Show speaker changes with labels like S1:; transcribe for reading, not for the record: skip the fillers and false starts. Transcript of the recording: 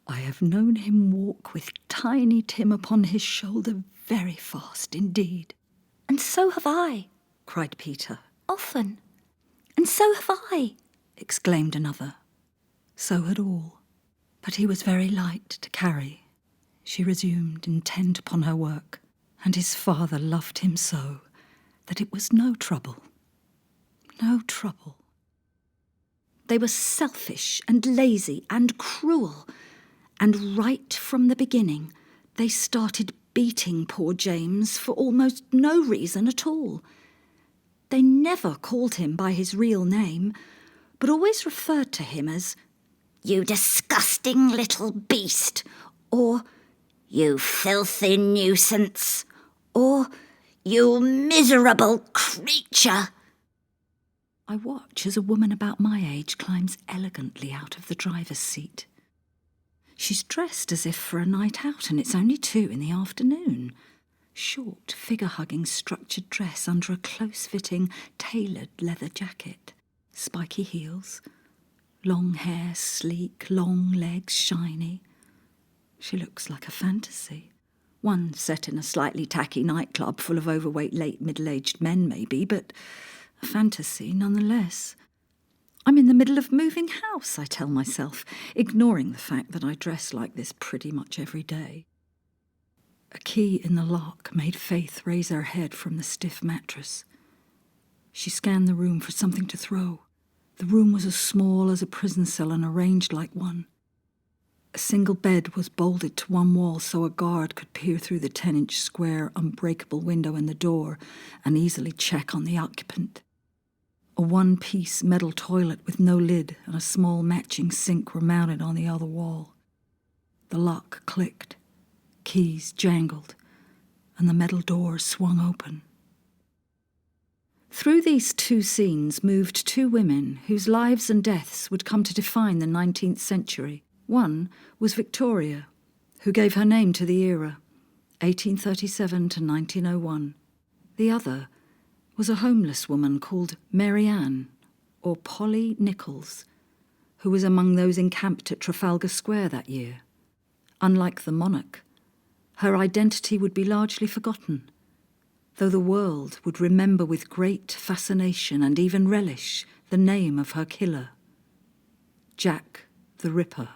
S1: I have known him walk with Tiny Tim upon his shoulder very fast indeed.
S2: And so have I,
S1: cried Peter.
S2: often. And so have I,
S1: exclaimed another. So had all. But he was very light to carry, she resumed, intent upon her work, and his father loved him so that it was no trouble. No trouble. They were selfish and lazy and cruel, and right from the beginning they started beating poor James for almost no reason at all. They never called him by his real name, but always referred to him as
S2: "You disgusting little beast," or "You filthy nuisance," or "You miserable creature."
S1: I watch as a woman about my age climbs elegantly out of the driver's seat. She's dressed as if for a night out, and it's only 2 in the afternoon. Short, figure-hugging structured dress under a close-fitting, tailored leather jacket. Spiky heels. Long hair, sleek, long legs, shiny. She looks like a fantasy. One set in a slightly tacky nightclub full of overweight, late middle-aged men, maybe, but a fantasy nonetheless. I'm in the middle of moving house, I tell myself, ignoring the fact that I dress like this pretty much every day. A key in the lock made Faith raise her head from the stiff mattress. She scanned the room for something to throw. The room was as small as a prison cell and arranged like one. A single bed was bolted to one wall so a guard could peer through the 10-inch square, unbreakable window in the door and easily check on the occupant. A one-piece metal toilet with no lid and a small matching sink were mounted on the other wall. The lock clicked, keys jangled, and the metal door swung open. Through these 2 scenes moved 2 women whose lives and deaths would come to define the 19th century. One was Victoria, who gave her name to the era, 1837 to 1901. The other was a homeless woman called Mary Ann, or Polly Nichols, who was among those encamped at Trafalgar Square that year. Unlike the monarch, her identity would be largely forgotten, though the world would remember with great fascination and even relish the name of her killer, Jack the Ripper.